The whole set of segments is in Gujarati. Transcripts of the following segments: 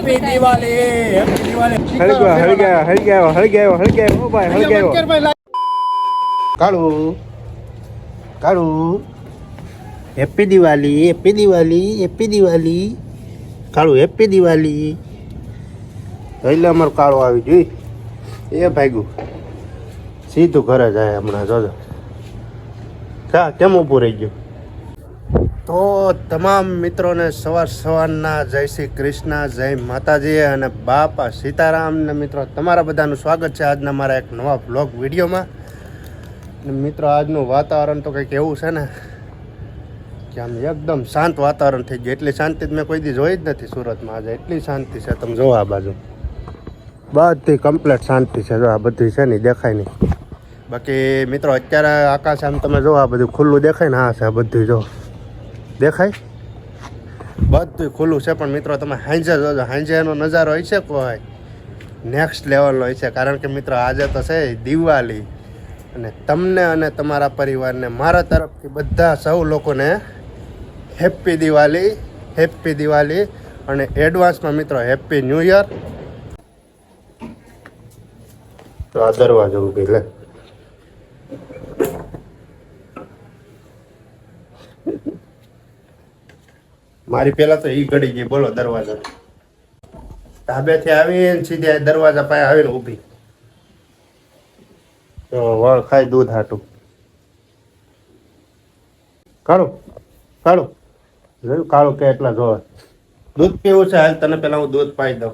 હેપી દિવાળી હળગાયો ઓ ભાઈ હળગાયો કાળુ હેપી દિવાળી કાળુ હેપી દિવાળી એટલે અમારું કાળો આવી જોઈ એ ભાગ્યું સીધું ઘરે જાય હમણાં જોજો કા કેમ ઊભું રહી ગયું. તો તમામ મિત્રોને સવારના જય શ્રી કૃષ્ણ, જય માતાજી અને બાપા સીતારામને. મિત્રો તમારા બધાનું સ્વાગત છે આજના મારા એક નવા વ્લોગ વિડીયોમાં. મિત્રો આજનું વાતાવરણ તો કંઈક એવું છે ને કે આમ એકદમ શાંત વાતાવરણ થઈ ગયું. એટલી શાંતિ મેં કોઈ દી જોઈ જ નથી સુરતમાં. આજે એટલી શાંતિ છે, તમે જો આ બાજુ બધી કમ્પ્લીટ શાંતિ છે. જો આ બધી છે ને દેખાય નહીં. બાકી મિત્રો અત્યારે આકાશ આમ તમે જો આ બધું ખુલ્લું દેખાય ને, હા છે આ બધું જો દેખાય બધું ખુલ્લું છે. પણ મિત્રો તમે હાંજે જોજો, હાંજે એનો નજારો હોય છે કોઈ નેક્સ્ટ લેવલનો હોય છે. કારણ કે મિત્રો આજે તો છે દિવાળી અને તમને અને તમારા પરિવારને મારા તરફથી બધા સૌ લોકોને હેપી દિવાળી અને એડવાન્સમાં મિત્રો હેપી ન્યૂ યર. તો આ દરવાજો ઊભી લે મારી પેલા તો ઈ ઘડી ગઈ. બોલો દરવાજા ધાબેથી આવીને સીધી દરવાજા પાસે આવીને ઊભી તો વળ ખાઈ દૂધ હાટું. કાળું જોયું કાળું કે એટલા જોવે દૂધ પીવું છે. હાલ તને પેલા હું દૂધ પાઈ દઉં.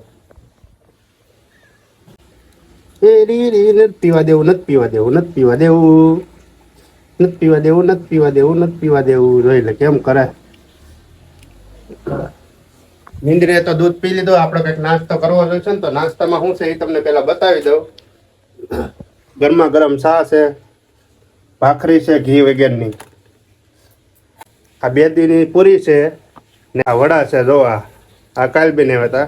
નથી પીવા દેવું જોઈ લે કેમ કરે. નીંદરે તો દૂધ પી લીધું. આપણે કંઈક નાસ્તો કરવો જોઈશે ને, તો નાસ્તામાં શું છે એ તમને પેલા બતાવી દઉં. ગરમા ગરમ ચા છે, ભાખરી છે ઘી વગેરેની, આ બેદીની પૂરી છે ને આ વડા છે. જો આ કાલ બી હતા,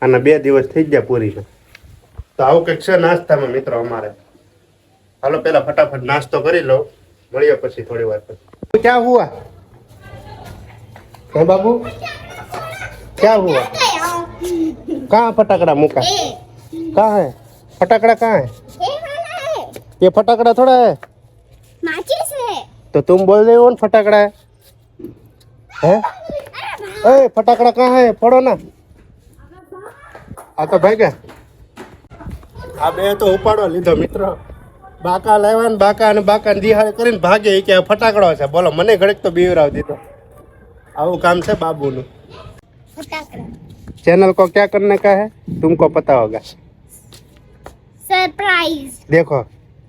આના 2 દિવસ થઈ ગયા પૂરીને. તો આવું કંઈક છે નાસ્તામાં મિત્રો અમારે. હાલો પેલા ફટાફટ નાસ્તો કરી લો, મળીએ પછી થોડી વાર પછી. ક્યાં હુઆ હે બાબू, क्या हुआ? कहाँ फटाकड़ा मुका? कहाँ है फटाकड़ा? कहाँ है ये फटाकड़ा? थोड़ा है माचिस है तो तुम बोल रहे हो फटाकड़ा है? ए फटाकड़ा कहाँ है? फोड़ो ना. आ तो भाई क्या આ બે તો ઉપાડો લીધો મિત્રો. બાકા લાવ્યા ને બાકા દિહાડ કરીને ભાગે કે ફટાકડો છે. બોલો મને ઘડીક તો બીવરાવ દીધો. આવું કામ છે બાબુનું. चैनल को क्या करने का है तुमको पता होगा. सरप्राइज. देखो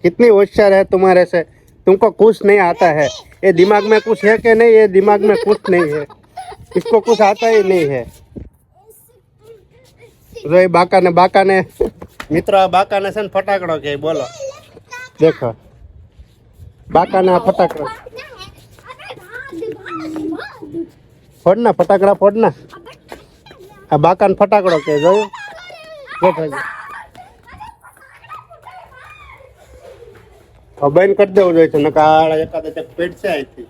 कितनी होशियार है तुम्हारे से. तुमको कुछ नहीं आता है. ये दिमाग में कुछ है कि नहीं? ये दिमाग में कुछ नहीं है. इसको कुछ आता ही नहीं है. रोई बाका ने मित्र बाका ने सन फटाकड़ो के बोलो. देखो बाका ने फटाकड़ो फोड़ना, फटाकड़ा फोड़ना. આ બાકાને ફટાકડો કે જોયું બંધ કરી દેવું જોઈએ છે. નકા એકાદ પેટ છે અહીંથી.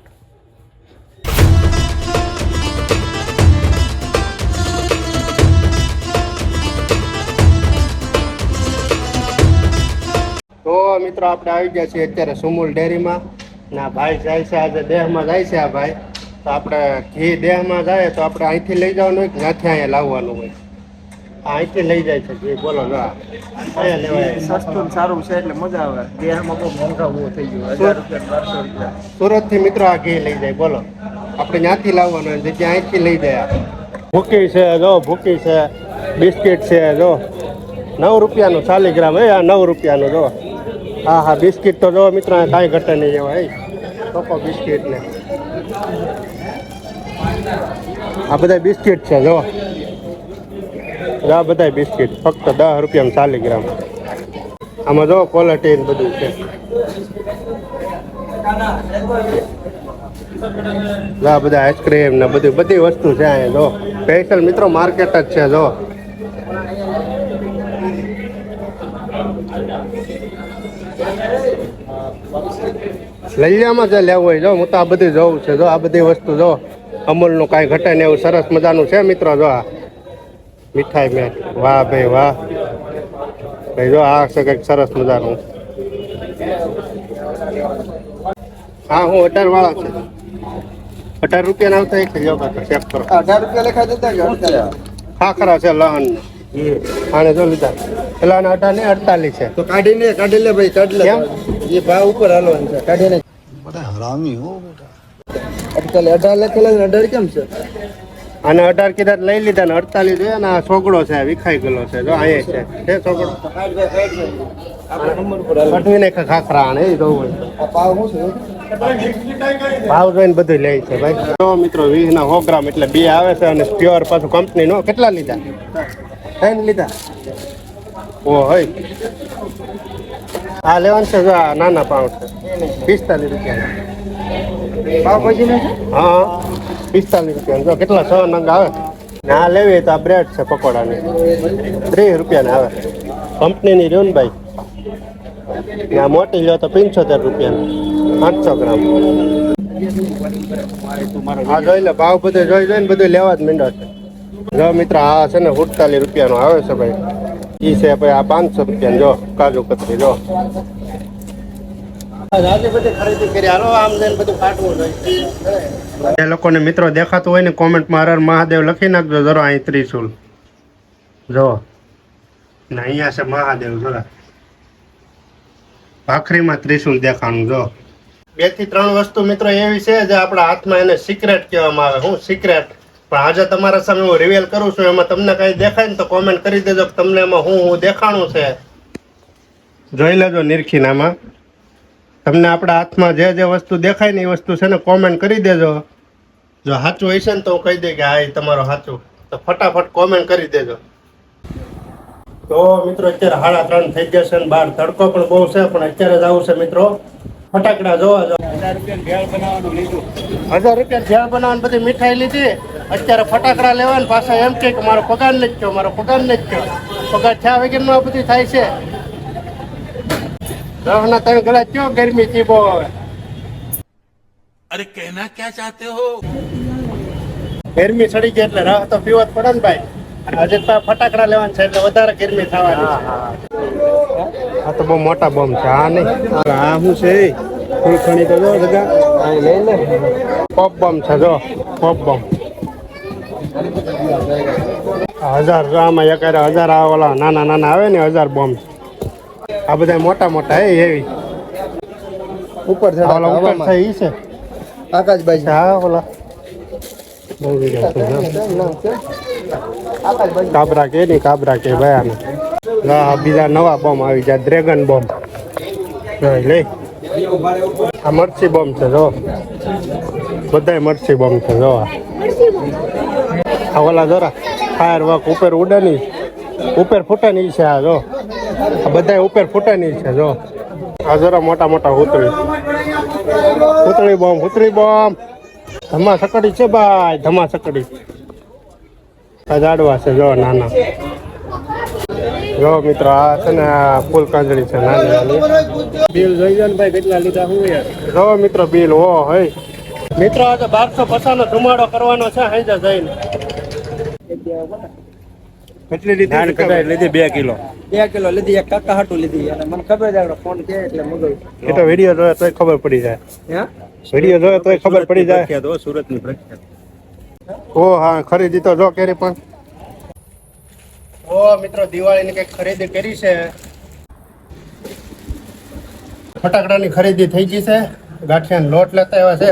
તો મિત્રો આપણે આવી ગયા છીએ અત્યારે સુમુલ ડેરીમાં. ના ભાઈ જાય છે આજે દેહમાં જાય છે. આ ભાઈ તો આપણે ઘી દેહમાં જાય તો આપણે અહીંથી લઈ જવાનું હોય કે ત્યાંથી અહીંયા લાવવાનું હોય? અહીંથી લઈ જાય છે ઘી. બોલો જો અહીંયા લેવાય. સસ્તું સારું છે એટલે મજા આવે. દેહમાં બહુ મોંઘા બહુ થઈ ગયું. 1000 રૂપિયા 1200 રૂપિયા સુરતથી મિત્રો આ ઘી લઈ જાય. બોલો આપણે ત્યાંથી લાવવાનું હોય જગ્યા અહીંથી લઈ જાય. ભૂકી છે જો, ભૂકી છે, બિસ્કિટ છે જો 9 રૂપિયાનું 40 ગ્રામ. આ 9 રૂપિયાનું જો. હા બિસ્કિટ તો જો મિત્રો કાંઈ ઘટે નહીં એવા. ચોખ્ખો બિસ્કિટ ને આ બધા બિસ્કિટ છે જો. આ બધા બિસ્કિટ ફક્ત 10 રૂપિયામાં 40 ગ્રામ. આમાં જો ક્વોલિટી ને બધું છે. આ બધા આઈસ્ક્રીમ ને બધી વસ્તુ છે અહીંયા જો. સ્પેશિયલ મિત્રો માર્કેટ જ છે જો. લલિયામાં જે લેવું હોય જો. હું તો આ બધી જોઉં છે જો. આ બધી વસ્તુ જો અમૂલનું કાંઈ ઘટે ને એવું સરસ મજાનું છે મિત્રો જો. મીઠાઈ મેં વાહ ભાઈ વાહ ભાઈ જો આ છે કંઈક સરસ મજાનું હા હું 18 વાળા છે 18 રૂપિયા આવતા એક જો ચેક કરો 18 રૂપિયા લેખા દેતા કે 18? ખાખરા છે લહન આને જો લીધા પેલા 18 ને 48 છે તો કાઢી લે ભાઈ કાઢ લે એ ભાવ ઉપર હાલવાનું છે કાઢી લે बड़ा हरामी हो बेटा અત્યારે 18 લખેલા 18 કેમ છે અને 18 કીધા લઈ લીધા ને 48 છે અને આ છોકડો છે વિખાઈ ગયેલો છે જો અહીંયા છે છોકડો આપણે નંબર ઉપર કટવી નાખે ખાખરા આને એ જોવું આ ભાવ શું ભાવ જોઈને બધું લે છે ભાઈ તો મિત્રો 20 ના 100 ગ્રામ એટલે બે આવે છે અને પ્યોર પાછું કંપની નો કેટલા લીધા 3 લીધા ઓ હોય આ લેવાનું છે જો આ નાના પાઉં છે 45 રૂપિયા ભાવ પછી ને હા 45 રૂપિયા જો કેટલા 100 નંગ આવે ને આ લેવી તો આ બ્રેડ છે પકોડાની 30 રૂપિયા ને આવે કંપનીની રહ્યું ને ભાઈ ને આ મોટી લ્યો તો 75 રૂપિયા 800 ગ્રામ હા જોઈ લે ભાવ બધે જોઈને બધું લેવા જ માંડ્યો છે જો મિત્ર આ છે ને 48 રૂપિયાનો આવે છે ભાઈ ઈ છે ભાઈ આ 500 રૂપિયા જો કાજુ કતરી જો આજે બધી ખરીદી કરી હાલો આમ જઈને બધું કાઢવું જોઈએ એ લોકોને મિત્રો દેખાતું હોય ને કોમેન્ટમાં હર મહાદેવ લખી નાખજો જરા અહીં ત્રિશુલ જો ને અહીંયા છે મહાદેવ જરા ભાખરીમાં ત્રિશુલ દેખાણું જો 2 થી 3 વસ્તુ મિત્રો એવી છે જે આપણા હાથમાં એને સિક્રેટ કહેવામાં આવે હું સિક્રેટ પણ આજે તમારા સામે હું રિવીલ કરું છું એમાં તમને કઈ દેખાય ને તો કોમેન્ટ કરી દેજો કે તમને એમાં હું દેખાણું છે જોઈ લેજો નિરખીનામાં તમને આપણા હાથમાં જે વસ્તુ દેખાય ને એ વસ્તુ છે ને કોમેન્ટ કરી દેજો જો સાચું હશે ને તો હું કહી દઈ કે હા એ તમારું સાચું તો ફટાફટ કોમેન્ટ કરી દેજો તો મિત્રો અત્યારે 3:30 થઈ ગયા છે ને બહાર તડકો પણ બહુ છે પણ અત્યારે જ આવું છે મિત્રો ફટાકડા જોવા જો 1000 રૂપિયા ભેળ બનાવવાનું લીધું 1000 રૂપિયા ભેળ બનાવવાની બધી મીઠાઈ લીધી અત્યારે ફટાકડા લેવા ને પાછા એમ કે મારો પગાર નથી થયો મારો પગાર નથી થયો પગાર થયા વગરનું આ બધું થાય છે रहना तन गला क्यों गर्मी थी वो अरे कहना क्या चाहते हो ગરમી ચડી ગઈ એટલે રાહ તો પીવત પડે ને ભાઈ આજે તો ફટાકડા લેવાનું છે એટલે વધારે ગરમી થવાની આ તો બહુ મોટા બોમ્બ છે આ નહીં આ શું છે ફૂલ ખણી તો જો જગા લઈ લે પોપ બોમ્બ છે જો પોપ બોમ્બ 1000 આમાં એક 1000 આ ઓલા નાના નાના આવે ને 1000 બોમ્બ આ બધા મોટા મોટા હે એવી ઉપર છે ઓલા ઉપર છે ઈ છે આકાશભાઈ હા ઓલા કાબરા કે નહીં કાબરા કે ભાઈ આને બીજા નવા બોમ્બ આવી જાય ડ્રેગન બોમ્બ લે આ મરચી બોમ્બ છે જો બધાય મરચી બોમ્બ છે જો આ ઓલા જરા ફાયર વર્ક ઉપર ઉડે નહીં ઉપર ફૂટે નહીં છે આ જો આ બધા ઉપર ફૂટે નહીં છે જો આ જરા મોટા મોટા ઉતળી બોમ્બ ધમા સકડી છે ભાઈ ધમા સકડી આ જાડવા છે જો નાના જો મિત્રો આ છે ને ફૂલ કાંજળી છે નાની નાની બિલ જોઈ લો ને ભાઈ કેટલા લીધા હું યાર જો મિત્રો બિલ ઓ હોય મિત્રો આજે 1250 નો ધુમાડો કરવાનો છે હાઈજા જઈને કેટલી લીધી કદાચ લીધી 2 કિલો 2 કિલો લીધી એક કાકા હાટું લીધી અને મને ખબર છે આપણો ફોન કે એટલે મગજ એ તો વિડિયો જોયો તોય ખબર પડી જાય હે વિડિયો જોયો તોય ખબર પડી જાય तो सूरत में प्रख्यात ઓ હા ખરીદી તો જો કેરી પણ ઓ મિત્રો દિવાળીની કઈક ખરીદી કરી છે ફટાકડાની ખરીદી થઈ ગઈ છે ગાંઠિયાનો લોટ લેતા આવ્યા છે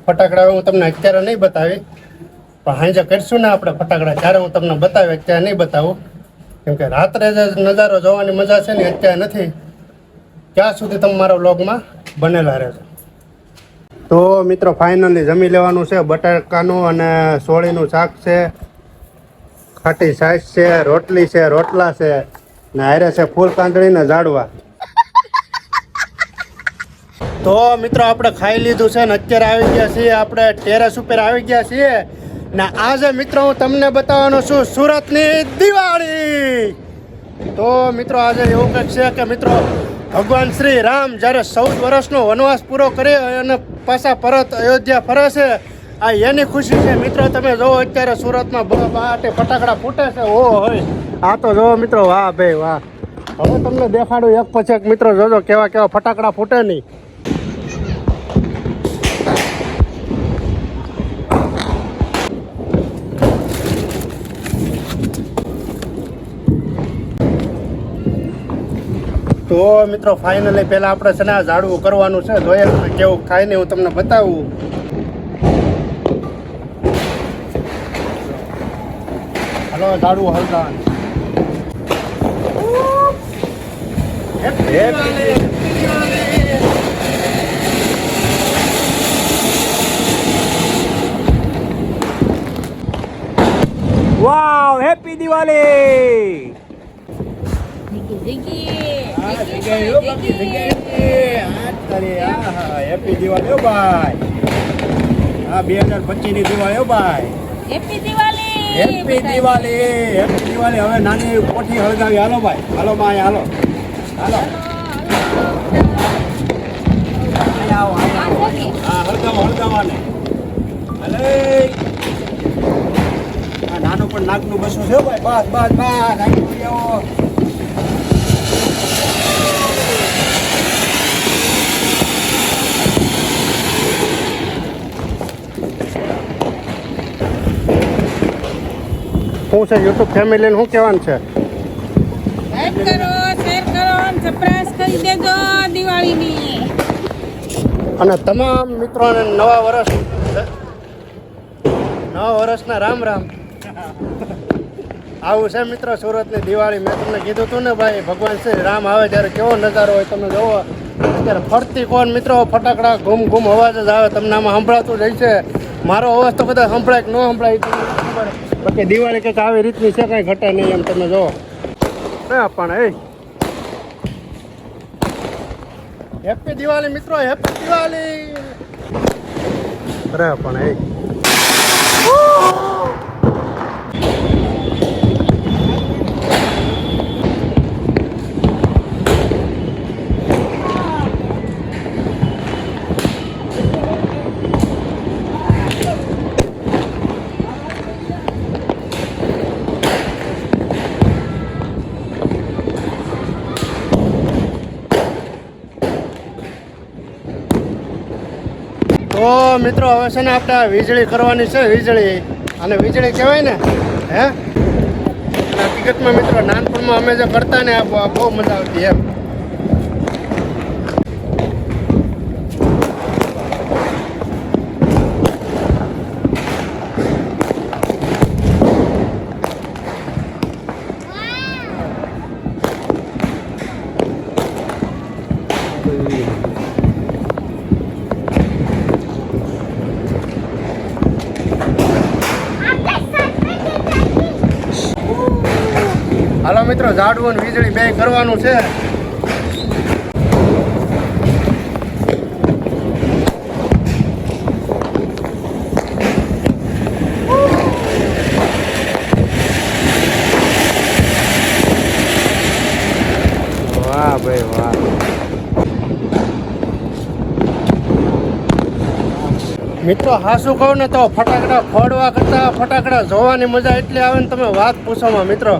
ફટાકડા હું તમને અત્યારે નહીં બતાવી પણ હાંજે કરશું ને આપણે ફટાકડા ત્યારે હું તમને બતાવી અત્યારે નહીં બતાવું કેમ કે રાત્રે જે નજારો જોવાની મજા છે ને અત્યારે નથી ક્યાં સુધી તમે મારા વ્લોગમાં બનેલા રહેજો તો મિત્રો ફાઇનલી જમી લેવાનું છે બટાકાનું અને સોળીનું શાક છે ખાટી છાશ છે રોટલી છે રોટલા છે ને હારે છે ફૂલ કાંદળી ને ઝાડવા તો મિત્રો આપણે ખાઈ લીધું છે ને અત્યારે આવી ગયા છીએ આપણે ટેરેસ ઉપર આવી ગયા છીએ ને આજે મિત્રો હું તમને બતાવવાનો છું સુરતની દિવાળી તો મિત્રો આજે એવું કંઈક છે કે મિત્રો ભગવાન શ્રી રામ જ્યારે 14 વર્ષનો વનવાસ પૂરો કરી અને પાછા પરત અયોધ્યા ફરે છે આ એની ખુશી છે મિત્રો. તમે જોવો અત્યારે સુરતમાં બાટે ફટાકડા ફૂટે છે. ઓ હોય આ તો જોવો મિત્રો, વાહ ભાઈ વાહ. હવે તમને દેખાડું એક પછી એક મિત્રો, જોજો કેવા કેવા ફટાકડા ફૂટે નહીં. તો મિત્રો ફાઇનલી પહેલા આપણે છે ને આ ઝાડવું કરવાનું છે. જોઈએ તમે કેવું થાય ને હું તમને બતાવું. હલો ઝાડવું હલતા. વાવ હેપી દિવાળી. હેપી દિવાળી હો ભાઈ. હા 2025 ની દિવાળી હો ભાઈ. Happy Diwali. Happy Diwali. Happy Diwali. હવે નાની કોઠી હળગાવી. હાલો ભાઈ, હાલો માં હાલો હાલો. આવો આવો. હા હળગાવો હળગાવાને. અલે આ નાનું પણ નાકનું બસું છે ભાઈ. બસ બસ બસ નાખી આવો. શું છે યુટ્યુબ ફેમિલીને શું કહેવાનું છે? લાઈક કરો, શેર કરો અને સરપ્રાઈઝ કરી દેજો દિવાળીની. અને તમામ મિત્રોને નવા વર્ષના રામ રામ. આવું છે મિત્રો સુરતની દિવાળી. મેં તમને કીધું હતું ને ભાઈ, ભગવાન શ્રી રામ આવે ત્યારે કેવો નજારો હોય તમે જોવો. અત્યારે ફરતી કોણ મિત્રો, ફટાકડા ઘૂમ ઘૂમ અવાજ જ આવે. તમને આમાં સંભળાતું જ છે. મારો અવાજ તો બધા સંભળાય કે ન સંભળાય એ તમને ખબર. બાકી દિવાળી કંઈક આવી રીતની છે, કાંઈ ઘટે નહીં એમ તમે જોવો. હા પણ હેપી દિવાળી મિત્રો, હેપી દિવાળી. અરે પણ તો મિત્રો હવે છે ને આપણે આ વીજળી કરવાની છે. વીજળી અને વીજળી કહેવાય ને હે. હકીકતમાં મિત્રો નાનપણમાં અમે જે કરતા ને આ બહુ મજા આવતી એમ. હાલો મિત્રો, ઝાડવું અને વીજળી બે કરવાનું છે. વાહ ભાઈ વાહ. મિત્રો હાસું કહું ને તો ફટાકડા ફોડવા કરતા ફટાકડા જોવાની મજા એટલી આવે ને તમે વાત પૂછોમાં મિત્રો.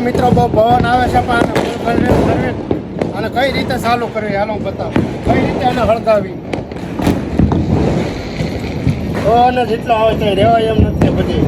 મિત્રો બહુ પવન આવે છે પણ અને કઈ રીતે ચાલુ કરવી હાલો હું બતાવું. કઈ રીતે એને હળગાવી અને જેટલો આવે તો રહેવાય એમ નથી બધી.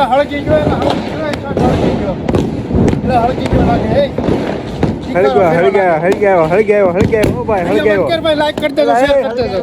એટલે હળગી ગયો લાગે હળગાયો ઓ ભાઈ હળગાયો ભાઈ લાઈક કરી દેજો શેર કરી દેજો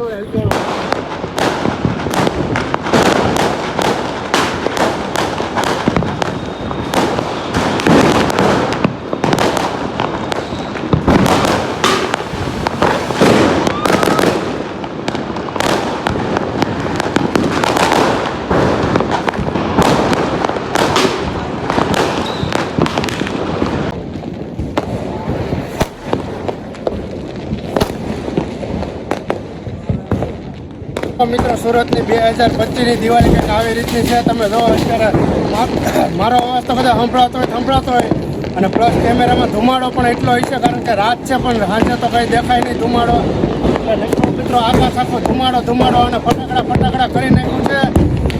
મિત્રો સુરતની 2025ની દિવાળી કંઈક આવી રીતની છે. તમે જો અત્યારે મારો અવાજ તો બધા સંભળાતો હોય અને પ્લસ કેમેરામાં ધુમાડો પણ એટલો હોય છે કારણ કે રાત છે પણ સાંજે તો કંઈ દેખાય નહીં ધુમાડો. મિત્રો આકાશ આખો ધુમાડો અને ફટાકડા કરી નાખ્યું છે.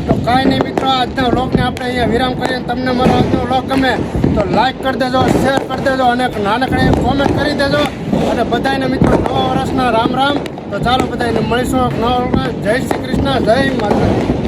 તો કાંઈ નહીં મિત્રો, આજના વ્લોગને આપણે અહીંયા વિરામ કરીએ. તમને મારો આજનો વ્લોગ ગમે તો લાઈક કરી દેજો, શેર કરી દેજો અને નાનકડી કોમેન્ટ કરી દેજો. અને બધાને મિત્રો નવા વર્ષના રામ રામ. તો ચાલો બધાને મળીશું નવા વર્ષમાં. જય શ્રી કૃષ્ણ, જય માતા.